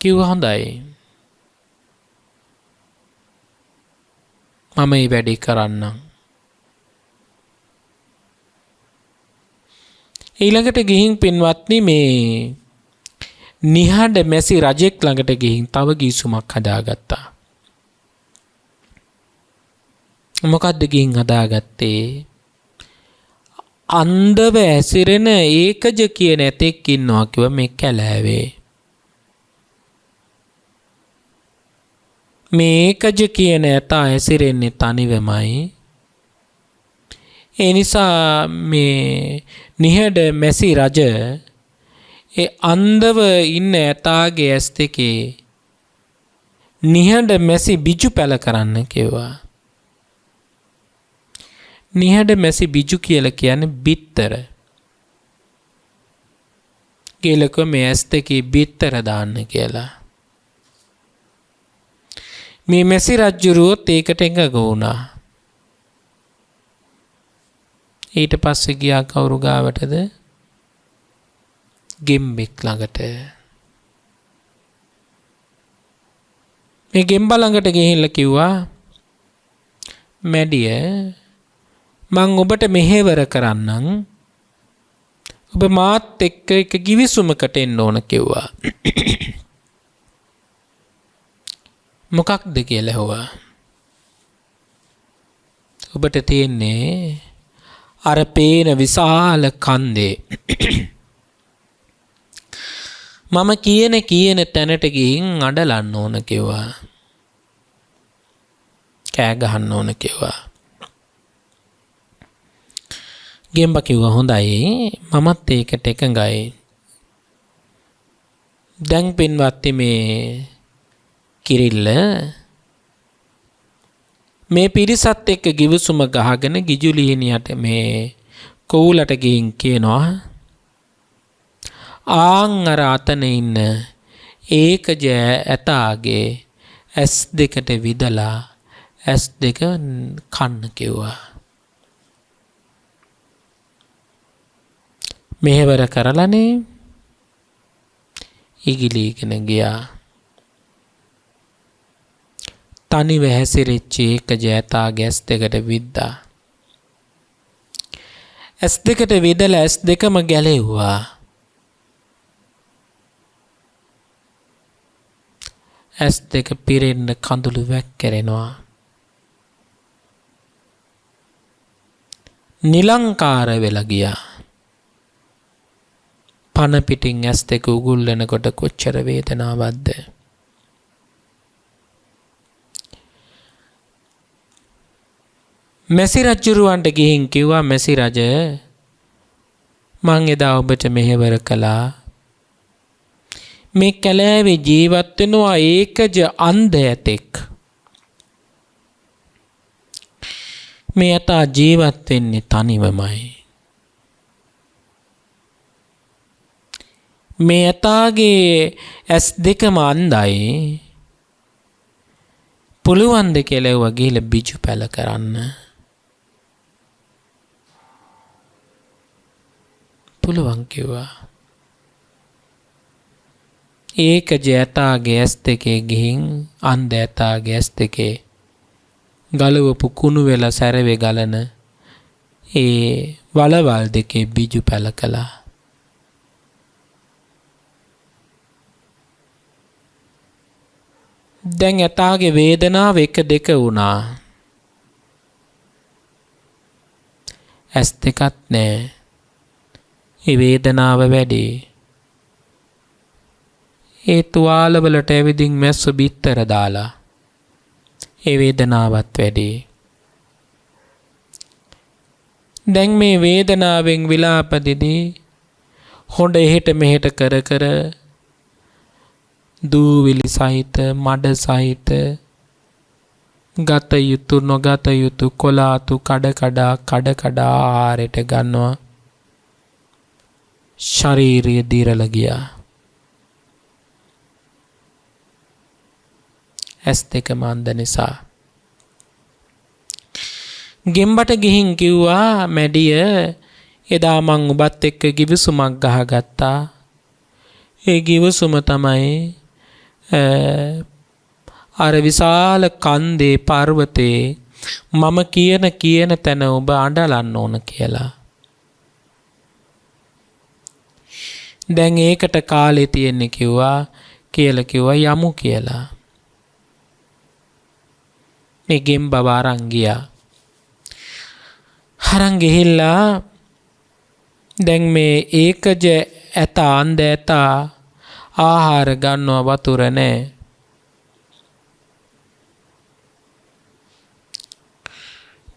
කිව්වා හොඳයි. මම මේ වැඩේ කරන්නම්. ඊළඟට ගිහින් පින්වත්නි මේ නිහඬ මැසි රජෙක් ළඟට ගිහින් තව ගිවිසුමක් හදාගත්තා. මොකද්ද ගිහින් හදාගත්තේ? අන්ධව ඇසිරෙන ඒකජ කියන ඇතෙක් ඉන්නවා කිව්වා මේ කැලෑවේ. මේ ඒකජ කියන ඇතා ඇසිරෙන්නේ තනිවමයි. ඒ නිසා මේ නිහඬ මැසි රජ ඒ අන්ධව ඉන්න ඇතාගේ ඇස් දෙකේ නිහඬ මැසි බිජු පැල කරන්න කිව්වා. නිහඬ මැසි බිජු කියලා කියන්නේ බිත්තර. කියලක මේ ඇස් දෙකේ බිත්තර දාන්න කියලා. මේ මැසි රජුරුවොත් ඒකට එකඟ වුණා. ඊට පස්සේ ගියා කවුරු ගාවටද? ගෙම්බෙක් ළඟට. මේ ගෙම්බා ළඟට ගිහිල්ලා කිව්වා මැඩිය මං ඔබට මෙහෙවර කරන්නම්. ඔබ මාත් එක්ක එක givisumකට එන්න ඕන කිව්වා. මොකක්ද කියලා ඇහුවා. ඔබට තියෙන්නේ අර පේන විශාල කන්දේ මම කියන තැනට ගිහින් අඬලන්න ඕන කිව්වා. කෑ ගහන්න ඕන කිව්වා. ගෙම්බා කිව්වා හොඳයි මමත් ඒකට එකඟයි. දැන් පින්වත්නි මේ කිරිල්ල මේ පිරිසත් එක්ක givisum ගහගෙන ගිජුලිහිනියට මේ කෝලට ගිහින් කියනවා ආන් අර අතන ඉන්න ඒකජ ඇතාගේ ඇස් දෙකට විදලා ඇස් දෙක කන්න කිව්වා. මෙහෙවර කරලානේ ඉගිලීගෙන ගියා. තනිව හැසිරෙච්ච ඒකජ ඇතාගේ ඇස් දෙකට විද්දා. ඇස් දෙකට විදලා ඇස් දෙකම ගැලෙව්වා. ඇස් දෙක පිරෙන්න කඳුළු වැක්කෙරෙනවා. නිලංකාර වෙලා ගියා. පන පිටින් ඇස් දෙක උගුල් වෙනකොට කොච්චර වේදනාවක්ද? මැසි රජුරවන්ට ගිහින් කිව්වා මැසි රජ මං එදා ඔබට මෙහෙවර කළා. මේ කැලෑවේ ජීවත් වෙනවා ඒකජ අන්ධ ඇතෙක්. මේ ඇතා ජීවත් වෙන්නේ තනිවමයි. මේ ඇතාගේ ඇස් දෙකම අන්ධයි. පුළුවන් ද කියලා ඒවා ගිහලා බිජු පැල කරන්න. පුළුවන් කිව්වා. ඒකජ ඇතාගේ ඇස් දෙකේ ගිහින් අන්ධ ඇතාගේ ඇස් දෙකේ ගලවපු කුණු වෙලා සැරවේ ගලන ඒ වලවල් දෙකේ බිජු පැල කළා. දැන් ඇතාගේ වේදනාව 1-2 වුණා. ඇස් දෙකත් නෑ. ඒ වේදනාව වැඩි. ඒ තුවාලවලට ඇවිදින් මැස්සු බිත්තර දාලා. ඒ වේදනාවත් වැඩි. දැන් මේ වේදනාවෙන් විලාප දෙදී හොඬ එහෙට මෙහෙට කර කර දූවිලි සහිත මඩ සහිත ගත යුතු නොගත යුතු කොලාතු කඩ කඩා ආහාරයට ගන්නවා. ශරීරය දිරලා ගියා. ඇස් දෙක මන්ද නිසා. ගෙම්බට ගිහින් කිව්වා මැඩිය එදා මං ඔබත් එක්ක ගිවිසුමක් ගහගත්තා. ඒ ගිවිසුම තමයි අර විශාල කන්දේ පර්වතේ මම කියන තැන ඔබ අඬලන්න ඕන කියලා. දැන් ඒකට කාලේ තියෙන්නේ කිව්වා යමු කියලා. මේ ගෙම්බව අරන් ගියා. අරන් ගිහිල්ලා දැන් මේ ඒකජ ඇත අන්ද ඇත ආහාර ගන්නවා වතුර නැහැ.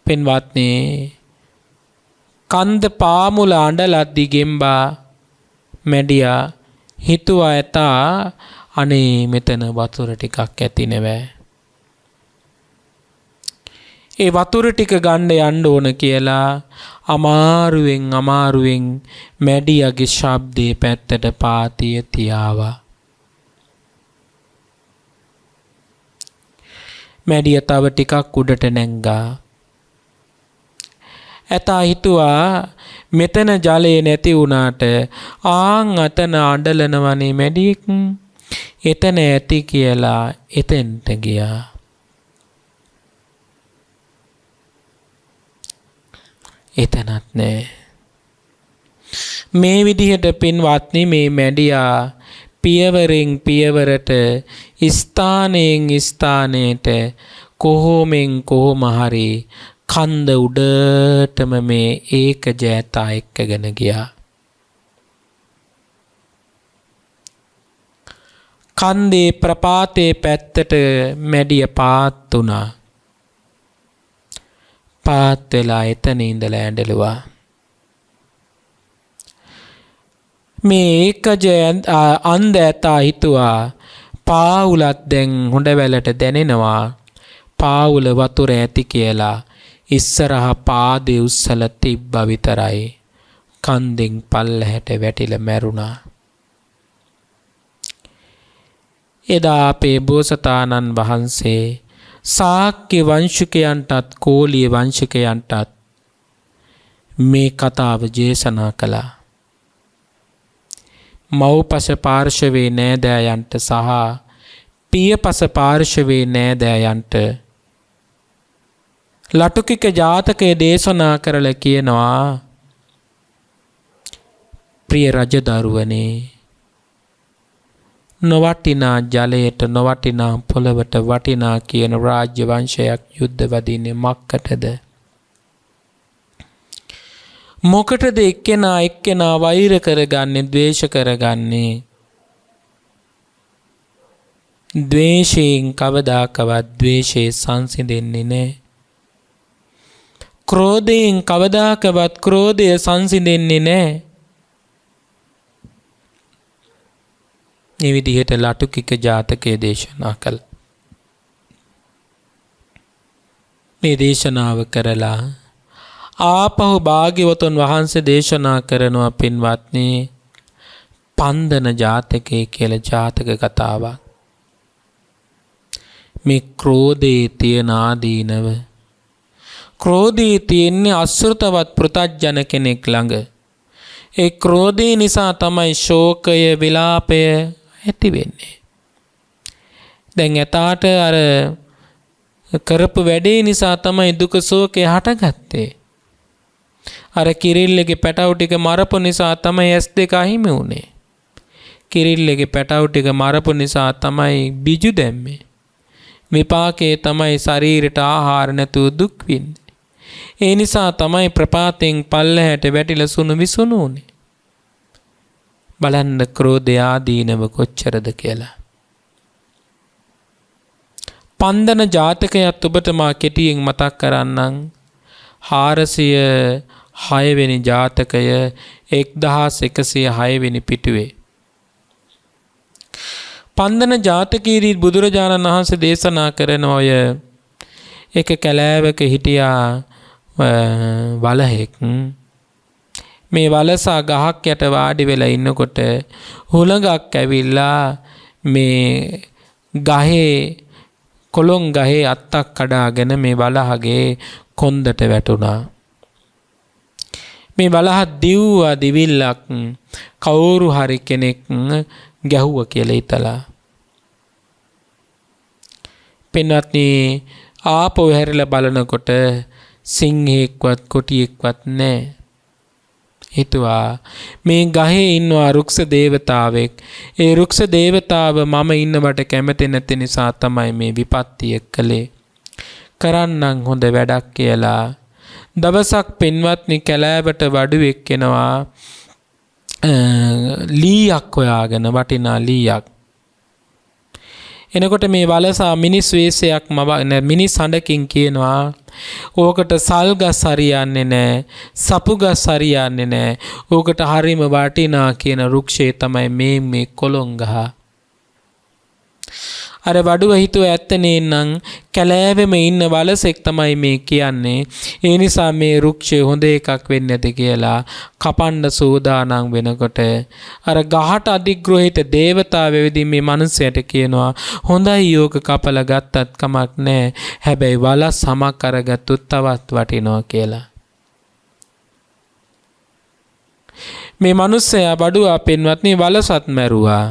පින්වත්නි කන්ද පාමුල අඬලද්දි ගෙම්බා මැඩියා හිතුවා ඇත අනේ මෙතන වතුර ටිකක් ඇති නෙවෙයි. ඒ වතුර ටික ගන්න යන්න ඕන කියලා අමාරුවෙන් මැඩියාගේ ශබ්දේ පැත්තට පාතිය තියාවා. මැඩියා තව ටිකක් උඩට නැංගා. ඇතා හිතුවා මෙතන ජලය නැති වුණාට ආන් අතන අඬලනවනේ මැඩියෙක් එතන ඇති කියලා එතෙන්ට ගියා. එතනත් නෑ. මේ විදිහට පින්වත්නි මේ මැඩියා පියවරෙන් පියවරට ස්ථානයෙන් ස්ථානයට කොහොම හරි කන්ද උඩටම මේ ඒකජ ඇතා එක්කගෙන ගියා. කන්දේ ප්‍රපාතේ පැත්තට මැඩිය පාත් වුණා. පාත් වෙලා එතන ඉඳලා ඇඬලුවා. මේ ඒකජ අන්ද ඇතා හිතුවා පාවුලත් දැන් හොඬ වැලට දැනෙනවා. පාවුල වතුර ඇති කියලා ඉස්සරහ පාදේ උස්සලා තිබ්බා විතරයි. කන්දෙන් පල්ලහැට වැටිලා මැරුණා. එදා අපේ බෝසතාණන් වහන්සේ ශාක්‍ය වංශිකයන්ටත් කෝලිය වංශිකයන්ටත් මේ කතාව දේශනා කළා. මව්පස පාර්ශවයේ නෑදෑයන්ට සහ පියපස පාර්ශවයේ නෑදෑයන්ට ලටුකික ජාතකයේ දේශනා කරලා කියනවා ප්‍රිය රජදරුවනේ නොවටිනා ජලයට නොවටිනා පොළවට වටිනා කියන රාජ්‍ය වංශයක් යුද්ධ වදින්නේ මක්කටද? මොකටද එක්කෙනා වෛර කරගන්නේ ද්වේෂ කරගන්නේ? ද්වේෂයෙන් කවදාකවත් ද්වේෂය සංසිඳෙන්නේ නැහැ. ක්‍රෝධයෙන් කවදාකවත් ක්‍රෝධය සංසිඳෙන්නේ නැහැ. මේ විදිහට ලටුකික ජාතකයේ දේශනා කළා. මේ දේශනාව කරලා ආපහු භාග්‍යවතුන් වහන්සේ දේශනා කරනවා පින්වත්නි පන්දන ජාතකයේ කියලා ජාතක කතාවක්. මේ ක්‍රෝධයේ තියෙන ආදීනව ක්‍රෝධයේ තියෙන්නේ අසෘතවත් පෘතජ්ජන කෙනෙක් ළඟ. ඒ ක්‍රෝධය නිසා තමයි ශෝකය විලාපය ඇති වෙන්නේ. දැන් එතාට අර කරපු වැඩේ නිසා තමයි දුක ශෝකය හටගත්තේ. අර කිරිල්ලගේ පැටවු ටික මරපු නිසා තමයි S2 අහිමි වුනේ. කිරිල්ලගේ පැටවු ටික මරපු නිසා තමයි බිජු දැම්මේ. විපාකේ තමයි ශරීරයට ආහාර නැතුව දුක් විඳින්නේ. ඒ නිසා තමයි ප්‍රපාතෙන් පල්ලහැට වැටිලා සුණු විසුණු උනේ. බලන්න ක්‍රෝධය ආදීනව කොච්චරද කියලා. පන්දන ජාතකයත් ඔබට මා කෙටියෙන් මතක් කරන්නම්. 406 වෙනි ජාතකය 1106 වෙනි පිටුවේ. පන්දන ජාතකයේදී බුදුරජාණන් වහන්සේ දේශනා කරන ඔය එක කැලෑවක හිටියා වලහෙක්. මේ වලසා ගහක් යට වාඩි වෙලා ඉන්නකොට හුළඟක් ඇවිල්ලා මේ ගහේ කොළොන් ගහේ අත්තක් කඩාගෙන මේ වලහගේ කොන්දට වැටුණා. මේ වලහ දිව්වා දිවිල්ලක් කවුරු හරි කෙනෙක් ගැහුවා කියලා හිතලා. පින්වත්නි ආපහු හැරිලා බලනකොට සිංහෙක්වත් කොටියෙක්වත් නැහැ. හිතුවා මේ ගහේ ඉන්නවා රුක්ෂ දේවතාවෙක්. ඒ රුක්ෂ දේවතාව මම ඉන්නවට කැමති නැති නිසා තමයි මේ විපත්තිය කළේ. කරන්නම් හොඳ වැඩක් කියලා. දවසක් පින්වත්නි කැලෑවට වඩුවෙක් එනවා ලීයක් හොයාගෙන, වටිනා ලීයක්. එනකොට මේ වලසා මිනිස් වේශයක් මිනිස් හඬකින් කියනවා ඕකට සල්ගස් හරියන්නේ නැහැ, සපුගස් හරියන්නේ නැහැ. ඕකට හරිම වටිනා කියන වෘක්ෂය තමයි මේ කොළොන් ගහ. අර වඩුව හිතුව ඇත්තනේ නම් කැලෑවෙම ඉන්න වලසෙක් තමයි මේ කියන්නේ. ඒ නිසා මේ වෘක්ෂය හොඳ එකක් වෙන්නේ නැති කියලා කපන්න සූදානම් වෙනකොට අර ගහට අධිග්‍රහිත දේවතාවෙ වෙදී මේ මිනිසයාට කියනවා හොඳයි යෝග කපලා ගත්තත් කමක් නැහැ. හැබැයි වලස් සමක් අරගත්තොත් තවත් වටිනවා කියලා. මේ මිනිසයා වඩුවා පින්වත්නි වලසත් මැරුවා.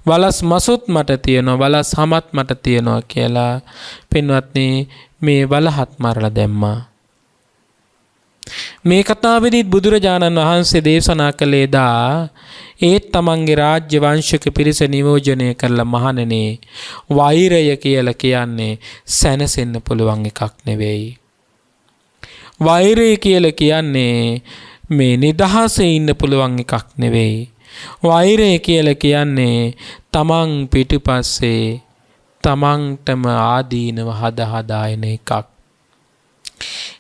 වලස් මසුත් මට තියෙනවා, වලස් හමත් මට තියෙනවා කියලා පින්වත්නි මේ වලහත් මරලා දැම්මා. මේ කතාවේදී බුදුරජාණන් වහන්සේ දේශනා කළේ දා ඒත් තමන්ගේ රාජ්‍ය වංශික පිරිස නියෝජනය කරලා මහණෙනි වෛරය කියලා කියන්නේ සැනසෙන්න පුළුවන් එකක් නෙවෙයි. වෛරය කියලා කියන්නේ මේ නිදහසේ ඉන්න පුළුවන් එකක් නෙවෙයි. වෛරය කියලා කියන්නේ තමන් පිටුපස්සේ තමන්ටම ආදීනව හදා එන එකක්.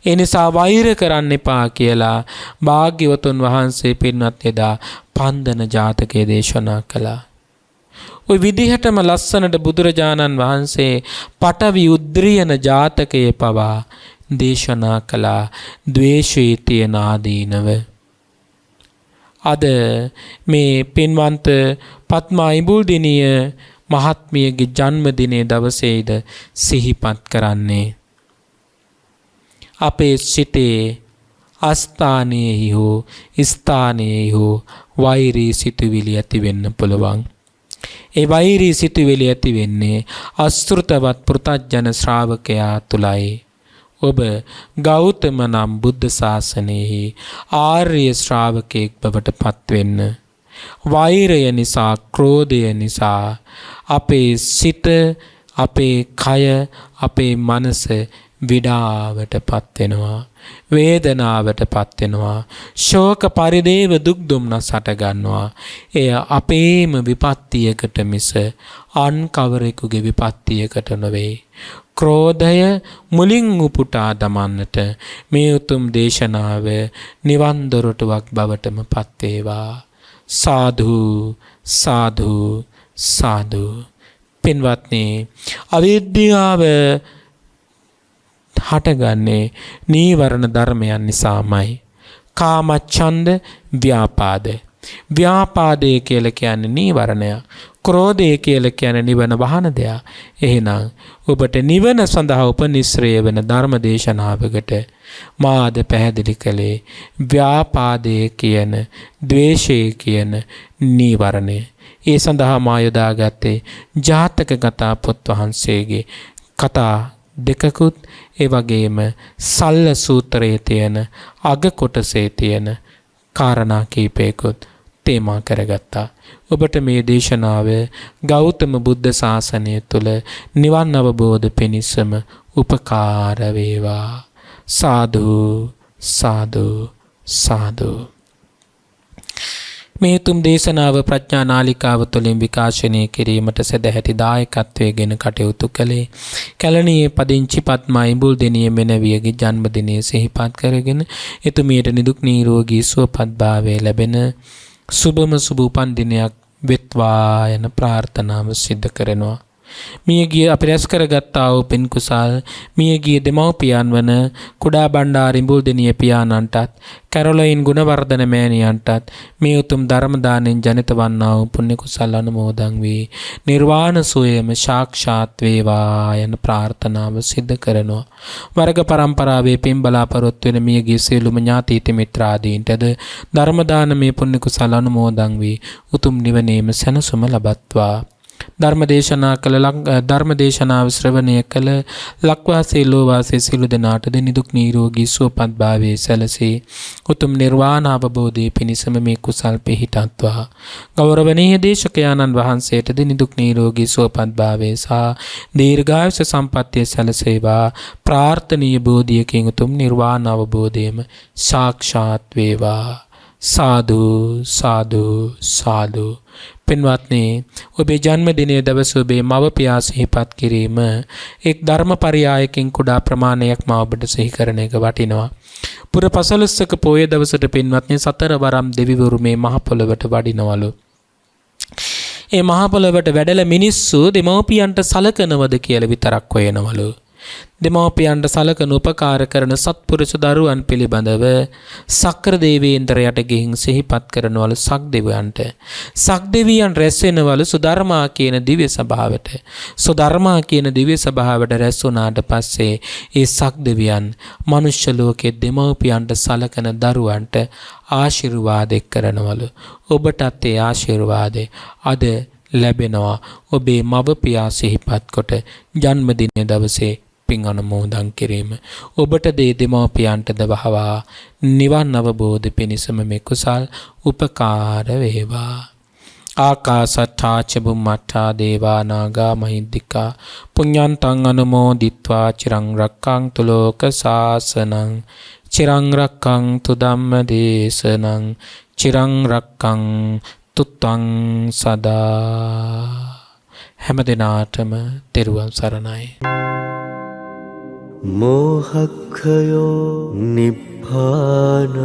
ඒ නිසා වෛර කරන්න එපා කියලා භාග්‍යවතුන් වහන්සේ පින්වත් එදා පන්දන ජාතකයේ දේශනා කළා. ওই විදිහටම ලස්සනට බුදුරජාණන් වහන්සේ පටවි උද්‍රියන ජාතකයේ පවා දේශනා කළා ද්වේෂයේ තියෙන ආදීනව. අද මේ පින්වන්ත පත්මා ඉඹුල්දිනිය මහත්මියගේ ජන්මදිනයේ දවසේද සිහිපත් කරන්නේ. අපේ සිතේ අස්ථානයේහි හෝ ස්ථානයේහි හෝ වෛරී සිතුවිලි ඇති වෙන්න පුළුවන්. ඒ වෛරී සිතුවිලි ඇති වෙන්නේ අසෘතවත් පෘථග්ජන ශ්‍රාවකයා තුලයි. ඔබ ගෞතම නම් බුද්ධ ශාසනයෙහි ආර්ය ශ්‍රාවකෙක් බවට පත්වෙන්න. වෛරය නිසා, ක්‍රෝධය නිසා අපේ සිත, අපේ කය, අපේ මනස විඩාවට පත්වෙනවා, වේදනාවට පත්වෙනවා, ශෝක පරිදේව දුක් දුම්නස් හට ගන්නවා. එය අපේම විපත්තියකට මිස අන් කවරෙකුගේ විපත්තියකට නොවේ. ක්‍රෝධය මුලින් උපුටා දමන්නට මේ උතුම් දේශනාව නිවන් දොරටුවක් බවටම පත් වේවා. සාදු සාදු සාදු. පින්වත්නි, අවිද්‍යාව හටගන්නේ නීවරණ ධර්මයන් නිසාමයි. කාමච්ඡන්ද, ව්‍යාපාද. ව්‍යාපාදය කියලා කියන්නේ නීවරණයක්. ක්‍රෝධය කියලා කියන්නේ නිවන වහන දෙයක්. එහෙනම් ඔබට නිවන සඳහා උපනිශ්‍රය වෙන ධර්ම දේශනාවකට මාද පැහැදිලි කළේ ව්‍යාපාදය කියන, ද්වේෂය කියන නීවරණය. ඒ සඳහා මා යොදාගත්තේ ජාතක ගතා පොත් වහන්සේගේ කතා දෙකකුත්, ඒ වගේම සල්ල සූත්‍රයේ තියෙන අග කොටසේ තියෙන කාරණා කීපයකුත් තේමා කරගත්තා. ඔබට මේ දේශනාව ගෞතම බුද්ධ ශාසනය තුළ නිවන් අවබෝධ පිණිසම උපකාර වේවා. සාදු සාදු සාදු. මේ උතුම් දේශනාව ප්‍රඥා නාලිකාව තුළින් විකාශනය කිරීමට සදැහැති දායකත්වයෙන් කටයුතු කළේ කැලණියේ පදිංචි පద్මා ඉඹුල්දෙනිය මෙනවියගේ ජන්මදිනය සිහිපත් කරගෙන එතුමියට නිදුක් නිරෝගී සුවපත් භාවය ලැබෙන සුබම සුබ උපන් දිනයක් වෙත්වා යන ප්‍රාර්ථනාව සිදු කරනවා. මියගිය අපි රැස් කරගත්තා වූ පින් කුසල් මියගිය දෙමව්පියන් වන කුඩා බණ්ඩාර ඉඹුල්දෙනිය පියාණන්ටත් කැරොලයින් ගුණවර්ධන මෑණියන්ටත් මේ උතුම් ධර්ම දාණයෙන් ජනිත වන්නා වූ පුණ්‍ය කුසල් අනුමෝදන් වී නිර්වාණ සෝයම සාක්ෂාත් වේවා යන ප්‍රාර්ථනාව සිදු කරනවා. වර්ග පරම්පරාවේ පින් බලාපොරොත්තු වෙන මියගිය සියලුම ඥාති මිත්‍රාදීන්ටද ධර්ම දානමේ පුණ්‍ය කුසල් අනුමෝදන් වී උතුම් නිවනේම සැනසුම ලබත්වා. ධර්මදේශනාව ශ්‍රවණය කළ ලක්වාසී ලෝවාසී සියලු දෙනාටද නිදුක් නිරෝගී සුවපත් භාවයේ සැලසී උතුම් නිර්වාණ අවබෝධයේ පිණසම මේ කුසල් පිහිටත්වා. ගෞරවනීය දේශකයාණන් වහන්සේටද නිදුක් නිරෝගී සුවපත් භාවයේ සහ දීර්ඝායුෂ සම්පන්නිය සැලසේවා. ප්‍රාර්ථනීය බෝධියකින් උතුම් නිර්වාණ අවබෝධයම සාක්ෂාත් වේවා. සාදු සාදු සාදු. පින්වත්නි, ඔබේ ජන්මදිනයේ දවස ඔබේ මව පියා සිහිපත් කිරීම එක් ධර්මපරයායකින් කුඩා ප්‍රමාණයක් මා ඔබට සිහි කරන එක වටිනවා. පුර පසළොස්වක පොය දවසට පින්වත්නි සතර වරම් දෙවිවරු මේ මහ පොළවට වඩිනවලු. ඒ මහ පොළවට වැඩලා මිනිස්සු දෙමව්පියන්ට සලකනවද කියලා විතරක් හොයනවලු. දෙමව්පියන්ට සලකන උපකාර කරන සත්පුරුෂ දරුවන් පිළිබඳව සක්‍ර දේවේන්ද්‍රයට ගිහින් සිහිපත් කරනවලු සක්දෙවියන්ට. සක්දෙවියන් රැස් වෙනවලු සුධර්මා කියන දිව්‍ය සභාවට. සුධර්මා කියන දිව්‍ය සභාවට රැස් වුණාට පස්සේ ඒ සක්දෙවියන් මනුෂ්‍ය ලෝකයේ දෙමව්පියන්ට සලකන දරුවන්ට ආශිර්වාද කරනවලු. ඔබටත් ඒ ආශිර්වාදය අද ලැබෙනවා. ඔබේ මව පියා සිහිපත් කොට ජන්මදින දවසේ පින් අනුමෝදන් කිරීම ඔබට දෙමව්පියන්ටද වහවා නිවන් අවබෝධ පිණිසම මේ කුසල් උපකාර වේවා. ආකාසට්ඨා ච බුම්මට්ඨා දේවා නාග මහිද්దికා පුඤ්ඤන්තං අනුමෝදිත්වා චිරං රක්ඛන්තු ලෝක සාසනං චිරං රක්ඛන්තු ධම්ම දේශනං චිරං රක්ඛන්තු ත්වං සදා. හැම දිනාටම තෙරුවන් සරණයි. මෝහක්ඛයෝ නිබ්බානං